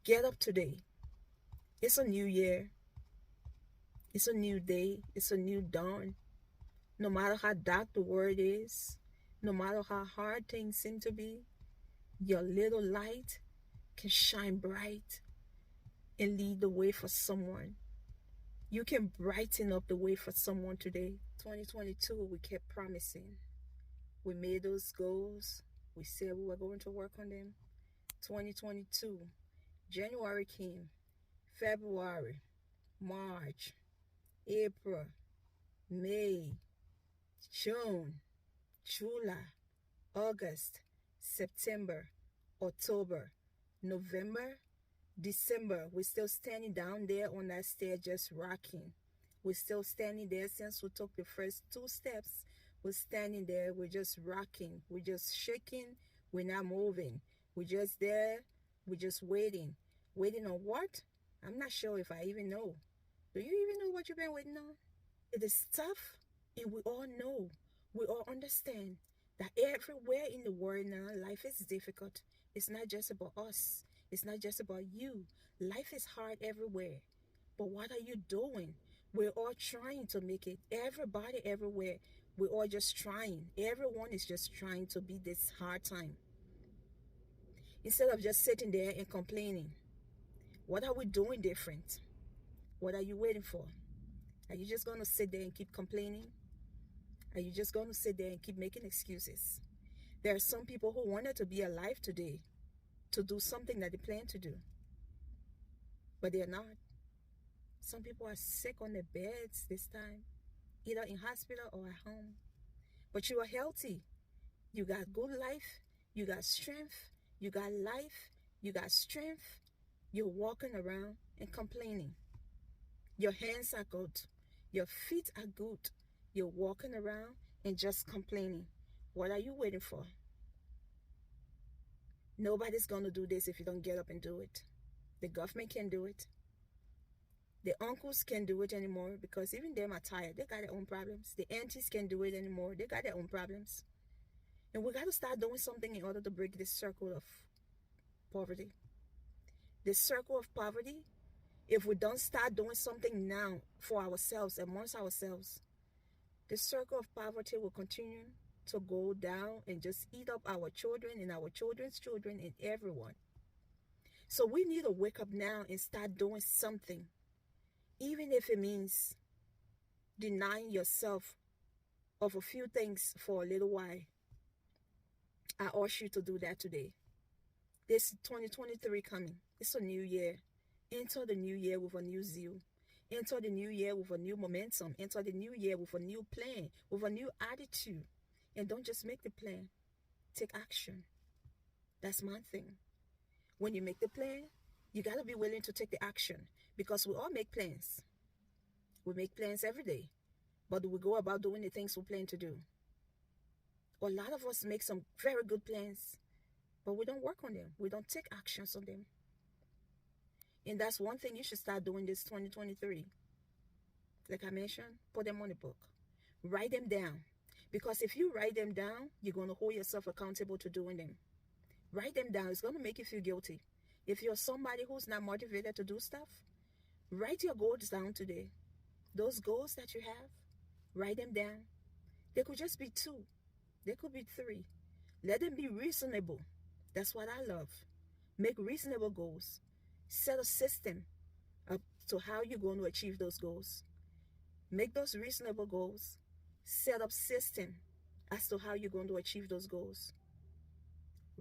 Get up today. It's a new year. It's a new day. It's a new dawn. No matter how dark the world is, no matter how hard things seem to be, your little light can shine bright and lead the way for someone. You can brighten up the way for someone today. 2022, we kept promising. We made those goals. We said we were going to work on them. 2022, January came, February, March, April, May, June, July, August, September, October, November, December. We're still standing down there on that stair just rocking. We're still standing there since we took the first two steps. We're standing there, we're just rocking, we're just shaking, we're not moving. We're just there, we're just waiting. Waiting on what? I'm not sure if I even know. Do you even know what you've been waiting on? It is tough, and we all know, we all understand that everywhere in the world now, life is difficult. It's not just about us, it's not just about you. Life is hard everywhere. But what are you doing? We're all trying to make it. Everybody, everywhere, we're all just trying. Everyone is just trying to beat this hard time. Instead of just sitting there and complaining, what are we doing different? What are you waiting for? Are you just going to sit there and keep complaining? Are you just going to sit there and keep making excuses? There are some people who wanted to be alive today to do something that they plan to do, but they're not. Some people are sick on their beds this time, either in hospital or at home. But you are healthy. You got good life. You got strength. You got life. You got strength. You're walking around and complaining. Your hands are good. Your feet are good. You're walking around and just complaining. What are you waiting for? Nobody's going to do this if you don't get up and do it. The government can't do it. The uncles can't do it anymore because even them are tired. They got their own problems. The aunties can't do it anymore. They got their own problems. And we got to start doing something in order to break this circle of poverty. This circle of poverty, if we don't start doing something now for ourselves, amongst ourselves, the circle of poverty will continue to go down and just eat up our children and our children's children and everyone. So we need to wake up now and start doing something, even if it means denying yourself of a few things for a little while. I urge you to do that today. This 2023 coming, it's a new year. Enter the new year with a new zeal. Enter the new year with a new momentum. Enter the new year with a new plan, with a new attitude. And don't just make the plan, take action. That's my thing. When you make the plan, you got to be willing to take the action because we all make plans. We make plans every day, but we go about doing the things we plan to do. A lot of us make some very good plans, but we don't work on them. We don't take actions on them. And that's one thing you should start doing this 2023. Like I mentioned, put them on a book. Write them down. Because if you write them down, you're going to hold yourself accountable to doing them. Write them down. It's going to make you feel guilty. If you're somebody who's not motivated to do stuff, write your goals down today. Those goals that you have, write them down. They could just be 2. They could be 3. Let them be reasonable. That's what I love. Make reasonable goals. Set a system up to how you're going to achieve those goals. Make those reasonable goals. Set up system as to how you're going to achieve those goals.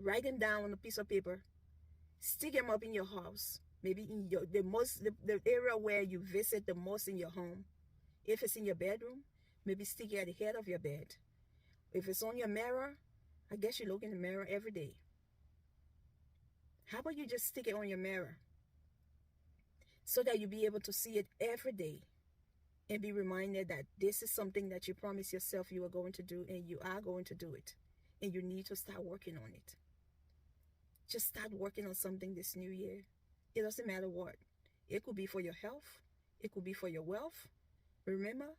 Write them down on a piece of paper. Stick them up in your house. Maybe in the area where you visit the most in your home. If it's in your bedroom, maybe stick it at the head of your bed. If it's on your mirror, I guess you look in the mirror every day. How about you just stick it on your mirror so that you'll be able to see it every day and be reminded that this is something that you promised yourself you are going to do and you are going to do it. And you need to start working on it. Just start working on something this new year. It doesn't matter what. It could be for your health. It could be for your wealth. Remember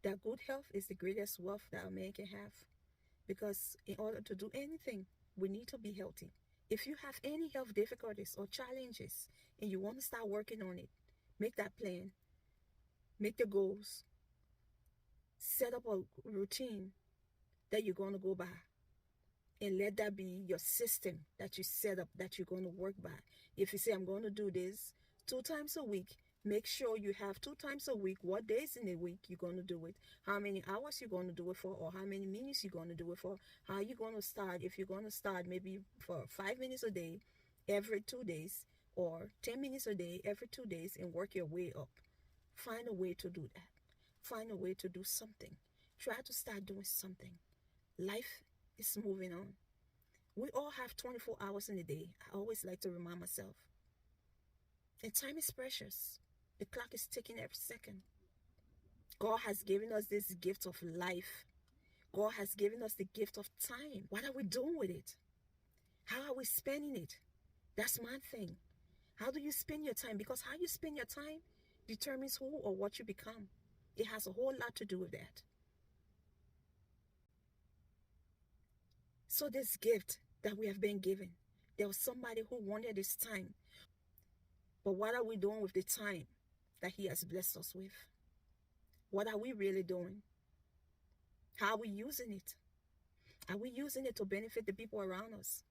that good health is the greatest wealth that a man can have. Because in order to do anything, we need to be healthy. If you have any health difficulties or challenges and you want to start working on it, make that plan, make the goals, set up a routine that you're going to go by, and let that be your system that you set up that you're going to work by. If you say, I'm going to do this 2 times a week, make sure you have 2 times a week what days in a week you're going to do it, how many hours you're going to do it for, or how many minutes you're going to do it for, how you're going to start. If you're going to start maybe for 5 minutes a day every 2 days, or 10 minutes a day every 2 days, and work your way up. Find a way to do that. Find a way to do something. Try to start doing something. Life is moving on. We all have 24 hours in a day. I always like to remind myself. And time is precious. The clock is ticking every second. God has given us this gift of life. God has given us the gift of time. What are we doing with it? How are we spending it? That's my thing. How do you spend your time? Because how you spend your time determines who or what you become. It has a whole lot to do with that. So this gift that we have been given, there was somebody who wanted this time. But what are we doing with the time that he has blessed us with? What are we really doing? How are we using it? Are we using it to benefit the people around us?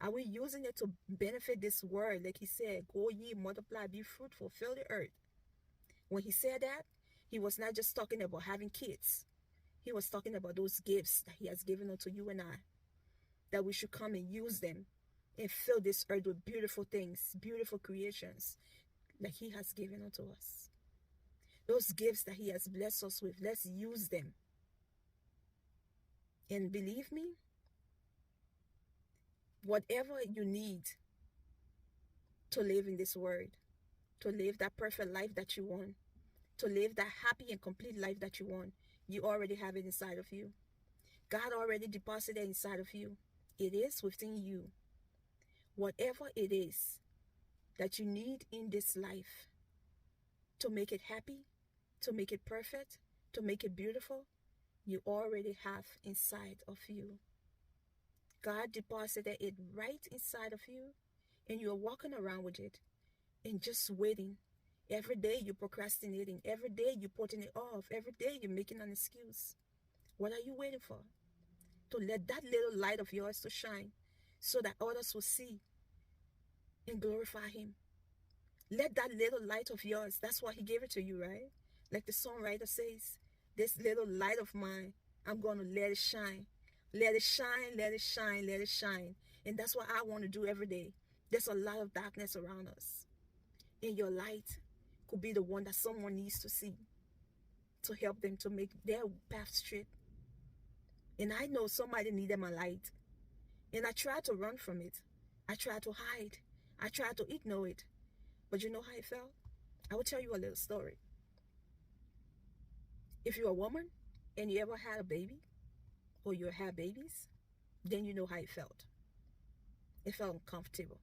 Are we using it to benefit this world? Like he said, go ye, multiply, be fruitful, fill the earth. When he said that, he was not just talking about having kids. He was talking about those gifts that he has given unto you and I, that we should come and use them and fill this earth with beautiful things, beautiful creations that he has given unto us. Those gifts that he has blessed us with, let's use them. And believe me, whatever you need to live in this world, to live that perfect life that you want, to live that happy and complete life that you want, you already have it inside of you. God already deposited inside of you. It is within you. Whatever it is that you need in this life to make it happy, to make it perfect, to make it beautiful, you already have inside of you. God deposited it right inside of you, and you're walking around with it and just waiting. Every day you're procrastinating. Every day you're putting it off. Every day you're making an excuse. What are you waiting for? To let that little light of yours to shine so that others will see and glorify him. Let that little light of yours, that's why he gave it to you, right? Like the songwriter says, this little light of mine, I'm going to let it shine. Let it shine, let it shine, let it shine. And that's what I want to do every day. There's a lot of darkness around us. And your light could be the one that someone needs to see to help them to make their path straight. And I know somebody needed my light. And I tried to run from it. I tried to hide. I tried to ignore it. But you know how it felt? I will tell you a little story. If you're a woman and you ever had a baby, or you had babies, then you know how it felt. It felt uncomfortable.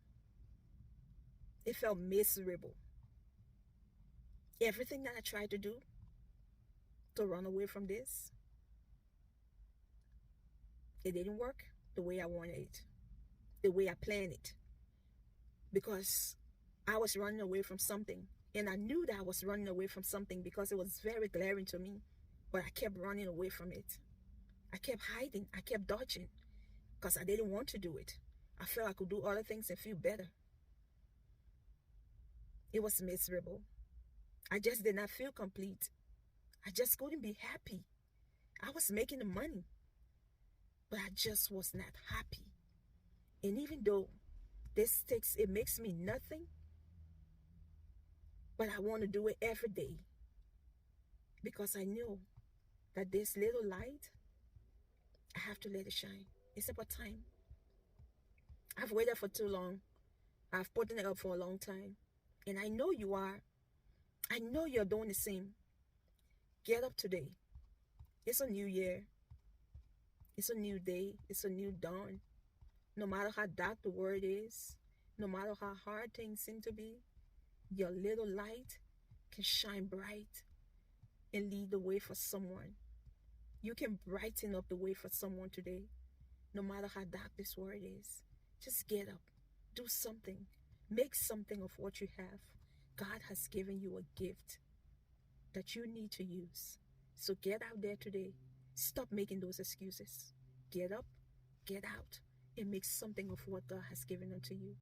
It felt miserable. Everything that I tried to do to run away from this, it didn't work the way I wanted it, the way I planned it. Because I was running away from something. And I knew that I was running away from something because it was very glaring to me. But I kept running away from it. I kept hiding. I kept dodging because I didn't want to do it. I felt I could do other things and feel better. It was miserable. I just did not feel complete. I just couldn't be happy. I was making the money, but I just was not happy. And even though it makes me nothing, but I want to do it every day because I know that this little light, I have to let it shine. It's about time. I've waited for too long. I've put it up for a long time. And I know you are. I know you're doing the same. Get up today. It's a new year. It's a new day. It's a new dawn. No matter how dark the world is, no matter how hard things seem to be, your little light can shine bright and lead the way for someone. You can brighten up the way for someone today, no matter how dark this world is. Just get up. Do something. Make something of what you have. God has given you a gift that you need to use. So get out there today. Stop making those excuses. Get up, get out, and make something of what God has given unto you.